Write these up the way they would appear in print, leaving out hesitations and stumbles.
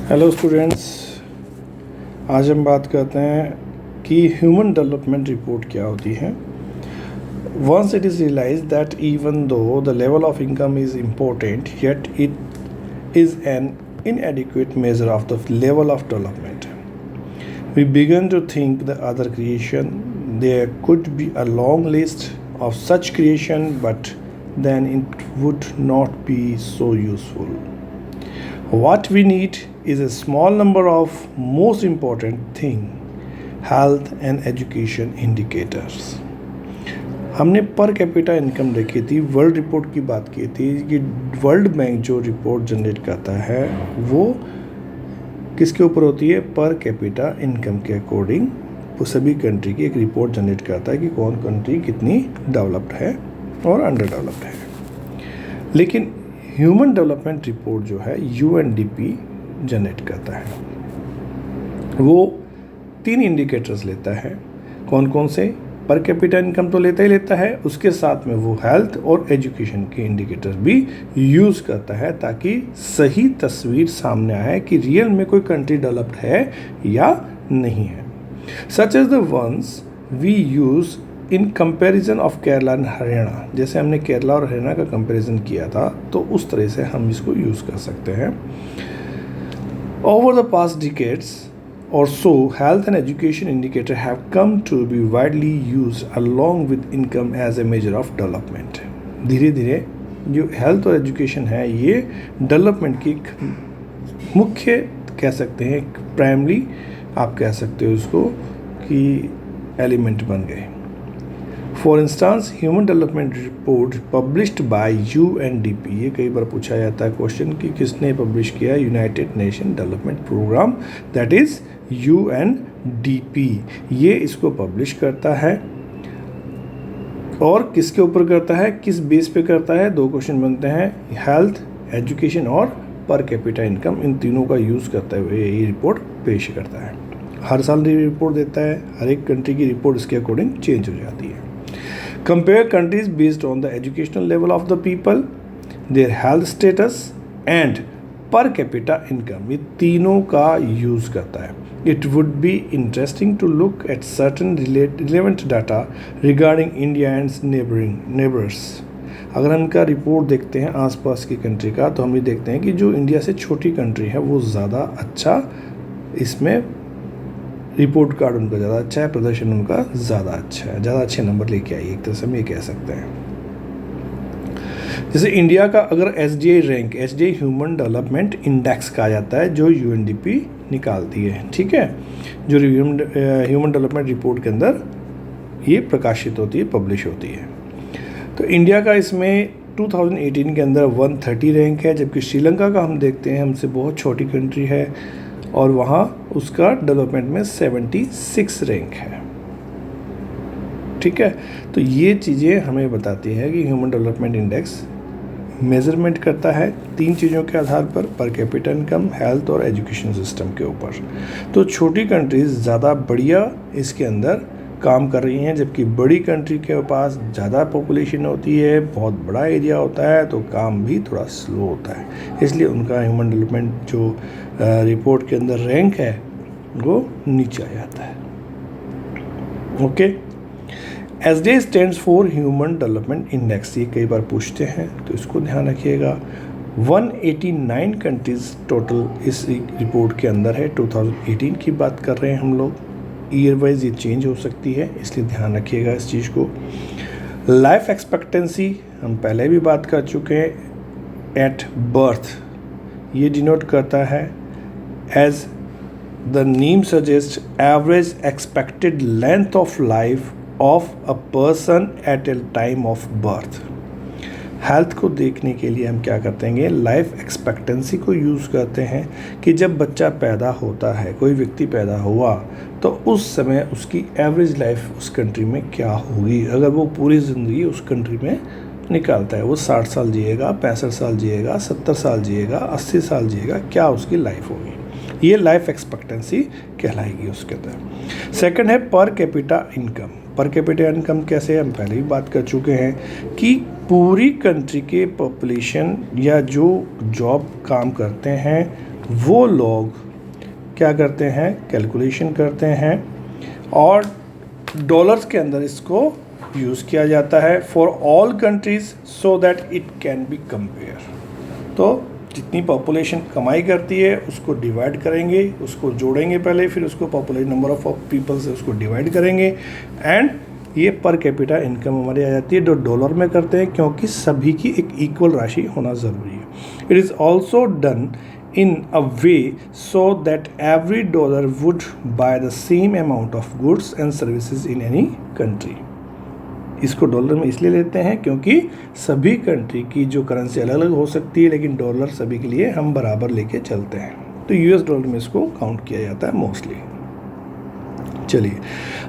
Hello students, आज हम बात करते हैं कि ह्यूमन डेवलपमेंट रिपोर्ट क्या होती है। Once it is realise that even though the level of income is important yet it is an inadequate measure of the level of development. We began to think the other creation. There could be a long list of such creation, but then it would not be so useful. What we need is a small number of most important thing, health and education indicators. हमने पर capita income देखी थी, world report की बात की थी कि world bank जो रिपोर्ट जनरेट करता है वो किसके ऊपर होती है, पर कैपिटा इनकम के अकॉर्डिंग वो सभी कंट्री की एक रिपोर्ट जनरेट करता है कि कौन कंट्री कितनी डेवलप्ड है और अंडर डेवलप्ड है। लेकिन ह्यूमन डेवलपमेंट रिपोर्ट जो है यूएनडीपी जनरेट करता है, वो 3 इंडिकेटर्स लेता है। कौन कौन से? पर कैपिटा इनकम तो लेता ही लेता है, उसके साथ में वो हेल्थ और एजुकेशन के इंडिकेटर भी यूज़ करता है ताकि सही तस्वीर सामने आए कि रियल में कोई कंट्री डेवलप्ड है या नहीं है। Such as the ones we use in comparison of Kerala and Haryana, जैसे हमने केरला और हरियाणा का कंपैरिजन किया था तो उस तरह से हम इसको यूज़ कर सकते हैं। Over the past decades or so, health and education indicator have come to be widely used along with income as a measure of development. धीरे धीरे जो हेल्थ और एजुकेशन है ये डेवलपमेंट की मुख्य कह सकते हैं, प्राइमरी आप कह सकते हो उसको कि एलिमेंट बन गए। For instance human development report published by UNDP, ये कई बार पूछा जाता है क्वेश्चन कि किसने पब्लिश किया, United Nation Development Programme that is UNDP, ये इसको पब्लिश करता है। और किसके ऊपर करता है, किस बेस पे करता है? 2 क्वेश्चन बनते हैं, हेल्थ, एजुकेशन और पर कैपिटा इनकम, इन तीनों का यूज़ करते हुए ये रिपोर्ट पेश करता है। हर साल रिपोर्ट देता है, हर एक कंट्री की रिपोर्ट इसके अकॉर्डिंग चेंज हो जाती है। Compare countries based on the educational level of the people, their health status and पर कैपिटा इनकम, ये तीनों का यूज़ करता है। It would be interesting to look at certain relevant data regarding India and neighbors. अगर हम इनका report देखते हैं आसपास की कंट्री का तो हम ये देखते हैं कि जो इंडिया से छोटी कंट्री है वो ज़्यादा अच्छा, इसमें रिपोर्ट कार्ड उनका ज़्यादा अच्छा है, प्रदर्शन उनका ज़्यादा अच्छा है, ज़्यादा अच्छे नंबर लेके आई, एक तरह से हम ये कह सकते हैं। जैसे इंडिया का अगर SDI rank, SDI human development index कहा जाता है जो यूएनडीपी निकालती है, ठीक है, जो ह्यूमन डेवलपमेंट रिपोर्ट के अंदर ये प्रकाशित होती है, पब्लिश होती है। तो इंडिया का इसमें 2018 के अंदर 130 रैंक है, जबकि श्रीलंका का हम देखते हैं हमसे बहुत छोटी कंट्री है और वहाँ उसका डेवलपमेंट में 76 रैंक है, ठीक है। तो ये चीज़ें हमें बताती है कि ह्यूमन डेवलपमेंट इंडेक्स मेज़रमेंट करता है 3 चीज़ों के आधार पर कैपिटा इनकम, हेल्थ और एजुकेशन सिस्टम के ऊपर। तो छोटी कंट्रीज़ ज़्यादा बढ़िया इसके अंदर काम कर रही हैं, जबकि बड़ी कंट्री के पास ज़्यादा पॉपुलेशन होती है, बहुत बड़ा एरिया होता है, तो काम भी थोड़ा स्लो होता है, इसलिए उनका ह्यूमन डेवलपमेंट जो रिपोर्ट के अंदर रैंक है वो नीचे आ जाता है। Okay, SDI stands for human development index, ये कई बार पूछते हैं तो इसको ध्यान रखिएगा। 189 कंट्रीज़ टोटल इस रिपोर्ट के अंदर है। 2018 की बात कर रहे हैं हम लोग, ईयर वाइज ये चेंज हो सकती है, इसलिए ध्यान रखिएगा इस चीज़ को। लाइफ एक्सपेक्टेंसी हम पहले भी बात कर चुके हैं, एट बर्थ, ये डिनोट करता है as the name suggest average expected length of life of a person at a time of birth. Health को देखने के लिए हम क्या करते हैं, लाइफ एक्सपेक्टेंसी को यूज़ करते हैं कि जब बच्चा पैदा होता है, कोई व्यक्ति पैदा हुआ तो उस समय उसकी एवरेज लाइफ उस कंट्री में क्या होगी, अगर वो पूरी ज़िंदगी उस कंट्री में निकालता है, वो 60 साल जिएगा, 65 साल जिएगा, 70 साल जिएगा, 80 साल जिएगा, क्या उसकी लाइफ होगी, ये लाइफ एक्सपेक्टेंसी कहलाएगी उसके अंदर। सेकंड है पर कैपिटा इनकम। पर कैपिटा इनकम कैसे, हम पहले ही बात कर चुके हैं कि पूरी कंट्री के पॉपुलेशन या जो जॉब काम करते हैं वो लोग क्या करते हैं, कैलकुलेशन करते हैं और डॉलर्स के अंदर इसको यूज़ किया जाता है for all countries so that it can be compare. तो जितनी पॉपुलेशन कमाई करती है उसको डिवाइड करेंगे, उसको जोड़ेंगे पहले, फिर उसको पॉपुलेशन नंबर ऑफ पीपल से उसको डिवाइड करेंगे एंड ये पर कैपिटा इनकम हमारी आ जाती है जो डॉलर में करते हैं, क्योंकि सभी की एक इक्वल राशि होना ज़रूरी है। It is also done in a way so that every dollar would buy the same amount of goods and services in any country। इसको डॉलर में इसलिए लेते हैं क्योंकि सभी कंट्री की जो करेंसी अलग अलग हो सकती है, लेकिन डॉलर सभी के लिए हम बराबर लेके चलते हैं, तो यूएस डॉलर में इसको काउंट किया जाता है मोस्टली। चलिए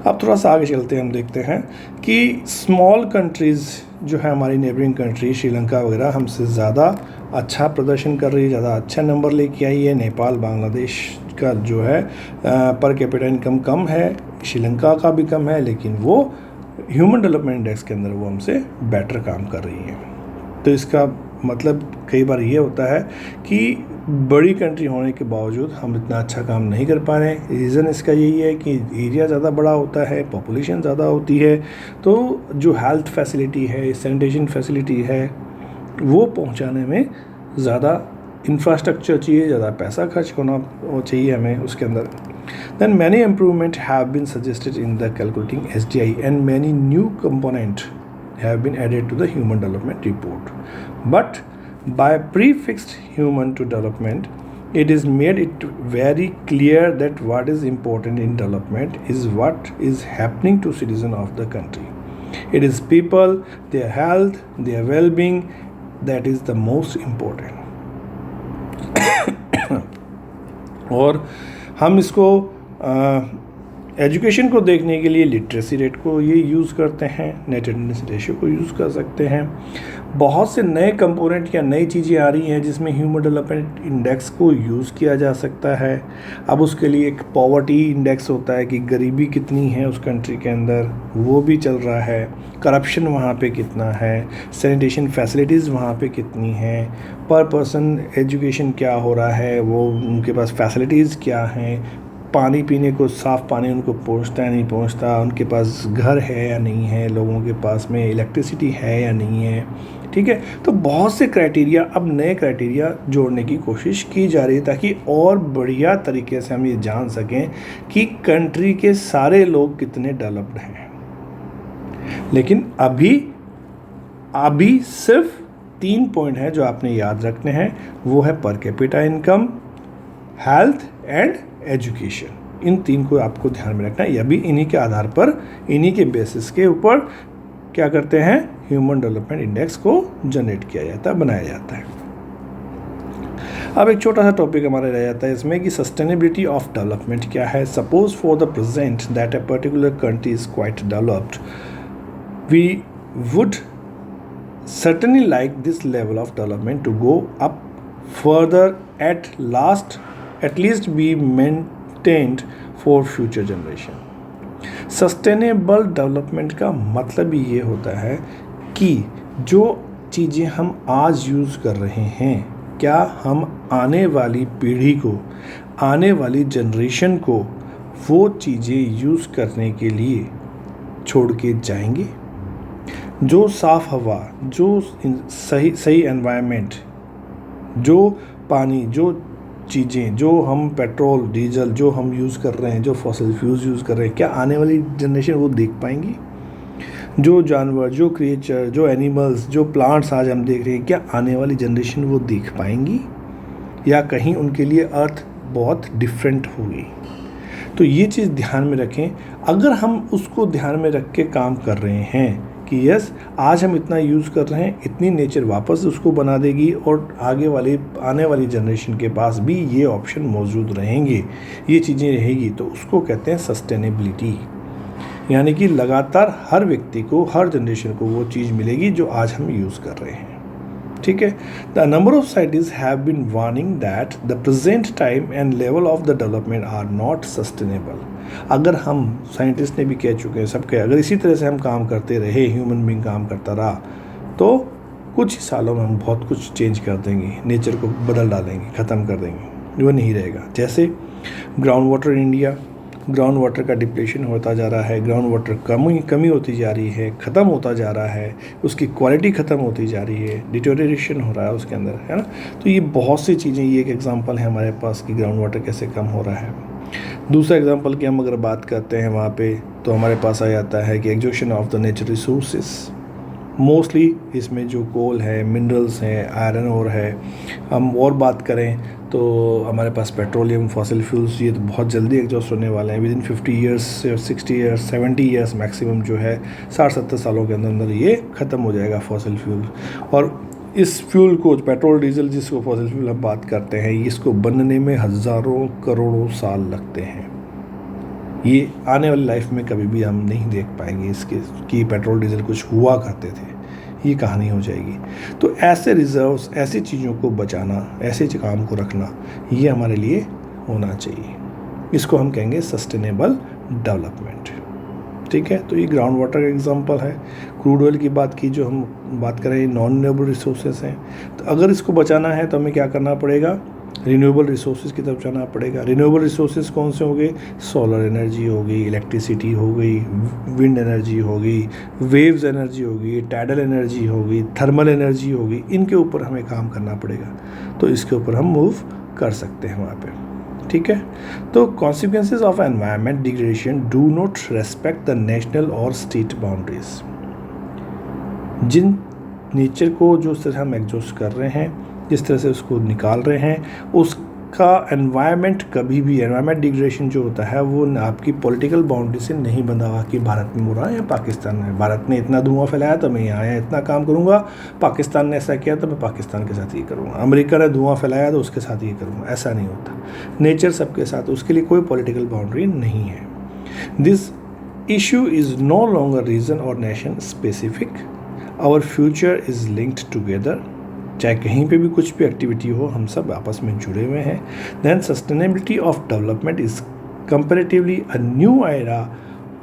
अब थोड़ा सा आगे चलते हैं, हम देखते हैं कि स्मॉल कंट्रीज़ जो है हमारी नेबरिंग कंट्री श्रीलंका वगैरह हमसे ज़्यादा अच्छा प्रदर्शन कर रही है, ज़्यादा अच्छा नंबर लेके आई है। नेपाल बांग्लादेश का जो है पर कैपिटा इनकम कम है, श्रीलंका का भी कम है, लेकिन वो ह्यूमन डेवलपमेंट इंडेक्स के अंदर वो हमसे बेटर काम कर रही है। तो इसका मतलब कई बार ये होता है कि बड़ी कंट्री होने के बावजूद हम इतना अच्छा काम नहीं कर पा रहे हैं। रीज़न इसका यही है कि एरिया ज़्यादा बड़ा होता है, पॉपुलेशन ज़्यादा होती है, तो जो हेल्थ फैसिलिटी है, सैनिटेशन फैसिलिटी है, वो पहुंचाने में ज़्यादा इंफ्रास्ट्रक्चर चाहिए, ज़्यादा पैसा खर्च होना चाहिए हमें उसके अंदर। Then many improvements have been suggested in the calculating SDI and many new components have been added to the Human Development Report. But by prefixed human to development, it is made it very clear that what is important in development is what is happening to citizens of the country. It is people, their health, their well-being, that is the most important. और हम इसको education को देखने के लिए literacy rate को ये use करते हैं, नेट अटेंडेंस रेशियो को यूज़ कर सकते हैं। बहुत से नए कंपोनेंट या नई चीज़ें आ रही हैं जिसमें ह्यूमन डेवलपमेंट इंडेक्स को यूज़ किया जा सकता है। अब उसके लिए एक पॉवर्टी इंडेक्स होता है कि गरीबी कितनी है उस कंट्री के अंदर, वो भी चल रहा है। करप्शन वहाँ पे कितना है, सैनिटेशन फैसिलिटीज़ वहाँ पे कितनी हैं, पर पर्सन एजुकेशन क्या हो रहा है, वो उनके पास फैसिलिटीज़ क्या हैं, पानी पीने को साफ़ पानी उनको पहुंचता है नहीं पहुंचता, उनके पास घर है या नहीं है, लोगों के पास में इलेक्ट्रिसिटी है या नहीं है। ठीक है, तो बहुत से क्राइटेरिया, अब नए क्राइटेरिया जोड़ने की कोशिश की जा रही है ताकि और बढ़िया तरीके से हम ये जान सकें कि कंट्री के सारे लोग कितने डेवलप्ड हैं। लेकिन अभी सिर्फ 3 पॉइंट हैं जो आपने याद रखने हैं, वो है per capita income, health and education. इन 3 को आपको ध्यान में रखना है। यह भी इन्हीं के आधार पर, इन्हीं के बेसिस के ऊपर क्या करते हैं, ह्यूमन डेवलपमेंट इंडेक्स को जनरेट किया जाता है, बनाया जाता है। अब एक छोटा सा टॉपिक हमारा रह जाता है इसमें कि सस्टेनेबिलिटी ऑफ डेवलपमेंट क्या है। Suppose for the present that a particular country is quite developed, we would certainly like this level of development to go up further, at least be maintained for future generation. Sustainable development का मतलब ही ये होता है कि जो चीज़ें हम आज यूज़ कर रहे हैं, क्या हम आने वाली पीढ़ी को, आने वाली जनरेशन को वो चीज़ें यूज़ करने के लिए छोड़ के जाएंगे। जो साफ़ हवा, जो सही एनवायरनमेंट, जो पानी, जो चीज़ें, जो हम पेट्रोल डीजल जो हम यूज़ कर रहे हैं, जो फॉसिल फ्यूल्स यूज़ कर रहे हैं, क्या आने वाली जनरेशन वो देख पाएंगी? जो जानवर, जो क्रिएचर, जो एनिमल्स, जो प्लांट्स आज हम देख रहे हैं, क्या आने वाली जनरेशन वो देख पाएंगी, या कहीं उनके लिए अर्थ बहुत डिफरेंट होगी? तो ये चीज़ ध्यान में रखें। अगर हम उसको ध्यान में रख के काम कर रहे हैं कि यस आज हम इतना यूज़ कर रहे हैं, इतनी नेचर वापस उसको बना देगी और आने वाली जनरेशन के पास भी ये ऑप्शन मौजूद रहेंगे, ये चीज़ें रहेगी, तो उसको कहते हैं सस्टेनेबिलिटी। यानी कि लगातार हर व्यक्ति को, हर जनरेशन को वो चीज़ मिलेगी जो आज हम यूज़ कर रहे हैं। ठीक है, the number of scientist have been warning that the present time and level of the development are not sustainable. अगर हम साइंटिस्ट ने भी कह चुके हैं, सबके, अगर इसी तरह से हम काम करते रहे, ह्यूमन बीइंग काम करता रहा, तो कुछ ही सालों में हम बहुत कुछ चेंज कर देंगे, नेचर को बदल डालेंगे, ख़त्म कर देंगे। वो नहीं रहेगा। जैसे ground water in India, ground water का डिप्लेशन होता जा रहा है, ग्राउंड वाटर कमी होती जा रही है, ख़त्म होता जा रहा है, उसकी क्वालिटी ख़त्म होती जा रही है, डिटोरेशन हो रहा है उसके अंदर, है ना। तो ये बहुत सी चीज़ें, ये एक एग्जांपल है हमारे पास कि ग्राउंड वाटर कैसे कम हो रहा है। दूसरा एग्जांपल की हम अगर बात करते हैं वहाँ पे, तो हमारे पास आ जाता है कि exhaustion of the natural resources. Mostly इसमें जो कोल है, मिनरल्स हैं, आयरन ओर है। हम और बात करें तो हमारे पास पेट्रोलियम, फॉसिल फ्यूल्स, ये तो बहुत जल्दी एग्जॉस्ट होने वाले हैं। With in 50 years, 60 years, 70 years maximum जो है, 60-70 सालों के अंदर अंदर ये ख़त्म हो जाएगा फॉसिल फ्यूल। और इस फ्यूल को, पेट्रोल डीजल जिसको फॉसिल फ्यूल हम बात करते हैं, इसको बनने में हज़ारों करोड़ों साल लगते हैं। ये आने वाली लाइफ में कभी भी हम नहीं देख पाएंगे इसके कि पेट्रोल डीजल कुछ हुआ करते थे, ये कहानी हो जाएगी। तो ऐसे रिजर्व्स, ऐसी चीज़ों को बचाना, ऐसे काम को रखना, ये हमारे लिए होना चाहिए। इसको हम कहेंगे सस्टेनेबल डेवलपमेंट। ठीक है, तो ये ग्राउंड वाटर का एग्जांपल है। क्रूड ऑयल की बात की, जो हम बात करें, नॉन रिन्यूएबल रिसोर्सेज हैं। तो अगर इसको बचाना है तो हमें क्या करना पड़ेगा, रिन्यूएबल रिसोर्सेज की तरफ जाना पड़ेगा। रिन्यूएबल रिसोर्सेज कौन से होंगे, सोलर एनर्जी होगी, इलेक्ट्रिसिटी हो गई, विंड एनर्जी होगी, वेव्स एनर्जी होगी, टाइडल एनर्जी होगी, थर्मल एनर्जी होगी। इनके ऊपर हमें काम करना पड़ेगा, तो इसके ऊपर हम मूव कर सकते हैं वहाँ पे। ठीक है, तो consequences of environment degradation do not respect the national और स्टेट बाउंड्रीज। जिन नेचर को जो तरह हम एग्जॉस्ट कर रहे हैं, जिस तरह से उसको निकाल रहे हैं, उसका एनवायरनमेंट कभी भी, एनवायरनमेंट डिग्रेडेशन जो होता है वो आपकी पॉलिटिकल बाउंड्री से नहीं बंधा हुआ कि भारत में हो रहा है या पाकिस्तान में। भारत ने इतना धुआं फैलाया तो मैं यहाँ इतना काम करूँगा, पाकिस्तान ने ऐसा किया तो मैं पाकिस्तान के साथ ये करूँगा, अमेरिका ने धुआं फैलाया तो उसके साथ ये करूँगा। ऐसा नहीं होता, नेचर सबके साथ, उसके लिए कोई पॉलिटिकल बाउंड्री नहीं है। This issue is no longer region और nation specific, our future is linked together. चाहे कहीं पे भी कुछ भी एक्टिविटी हो, हम सब आपस में जुड़े हुए हैं। Then sustainability of development is comparatively a new era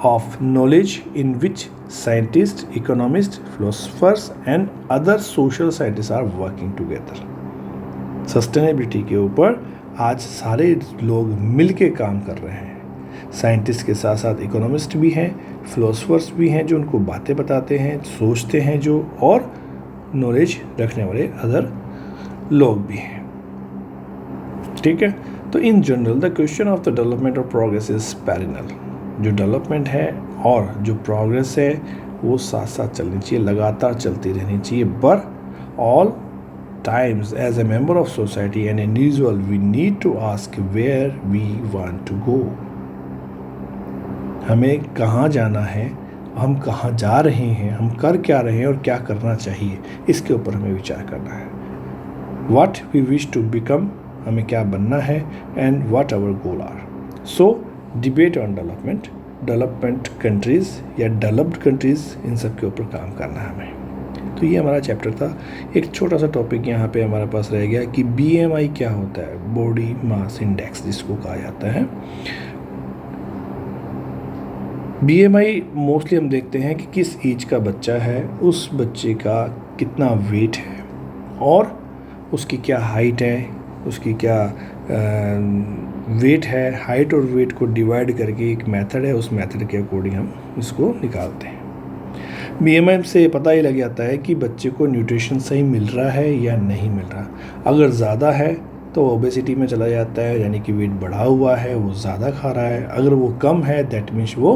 of knowledge in which scientist, economist, philosophers and other social scientist are working together. Sustainability के ऊपर आज सारे लोग मिल के काम कर रहे हैं। साइंटिस्ट के साथ साथ इकोनॉमिस्ट भी हैं, फिलोसफर्स भी हैं जो उनको बातें बताते हैं, सोचते हैं जो, और नॉलेज रखने वाले अदर लोग भी हैं। ठीक है, तो in general the question of the development और प्रोग्रेस इज पैरेलल। जो डेवलपमेंट है और जो प्रोग्रेस है वो साथ साथ चलनी चाहिए, लगातार चलती रहनी चाहिए। But all times as a member of society and individual we need to ask where we want to go। हमें कहाँ जाना है, हम कहाँ जा रहे हैं, हम कर क्या रहे हैं और क्या करना चाहिए, इसके ऊपर हमें विचार करना है। What we wish to become, हमें क्या बनना है, and what our goal are। So debate on development, development countries या developed countries, इन सब के ऊपर काम करना है हमें। तो ये हमारा चैप्टर था। एक छोटा सा टॉपिक यहाँ पे हमारे पास रह गया कि BMI क्या होता है, बॉडी मास इंडेक्स जिसको कहा जाता है। BMI मोस्टली हम देखते हैं कि किस एज का बच्चा है, उस बच्चे का कितना वेट है और उसकी क्या हाइट है, उसकी क्या वेट है। हाइट और वेट को डिवाइड करके एक मेथड है, उस मेथड के अकॉर्डिंग हम इसको निकालते हैं। BMI से पता ही लग जाता है कि बच्चे को न्यूट्रिशन सही मिल रहा है या नहीं मिल रहा। अगर ज़्यादा है तो ओबेसिटी में चला जाता है, यानी कि वेट बढ़ा हुआ है, वो ज़्यादा खा रहा है। अगर वो कम है दैट मीन्स वो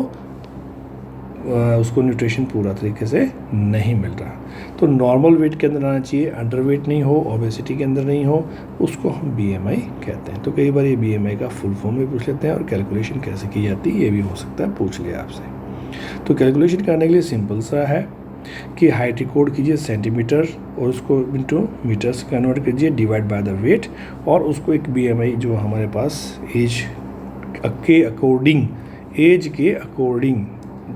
उसको न्यूट्रिशन पूरा तरीके से नहीं मिल रहा। तो नॉर्मल वेट के अंदर आना चाहिए, अंडर वेट नहीं हो, ओबेसिटी के अंदर नहीं हो, उसको हम BMI कहते हैं। तो कई बार ये BMI का फुल फॉर्म भी पूछ लेते हैं और कैलकुलेशन कैसे की जाती है ये भी हो सकता है पूछ लिया आपसे। तो कैलकुलेशन करने के लिए सिंपल सा है कि हाइट रिकॉर्ड कीजिए सेंटीमीटर और उसको इनटू मीटर्स कन्वर्ट कीजिए, डिवाइड बाय द वेट, और उसको एक BMI जो हमारे पास एज के अकॉर्डिंग, एज के अकॉर्डिंग,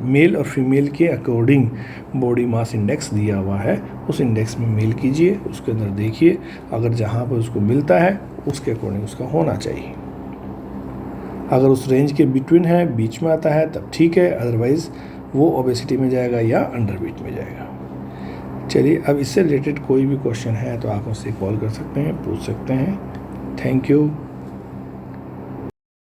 मेल और फीमेल के अकॉर्डिंग बॉडी मास इंडेक्स दिया हुआ है, उस इंडेक्स में मेल कीजिए, उसके अंदर देखिए, अगर जहाँ पर उसको मिलता है उसके अकॉर्डिंग उसका होना चाहिए। अगर उस रेंज के बिटवीन है, बीच में आता है, तब ठीक है, अदरवाइज़ वो ओबेसिटी में जाएगा या अंडरवेट में जाएगा। चलिए, अब इससे रिलेटेड कोई भी क्वेश्चन है तो आप मुझसे कॉल कर सकते हैं, पूछ सकते हैं। Thank you.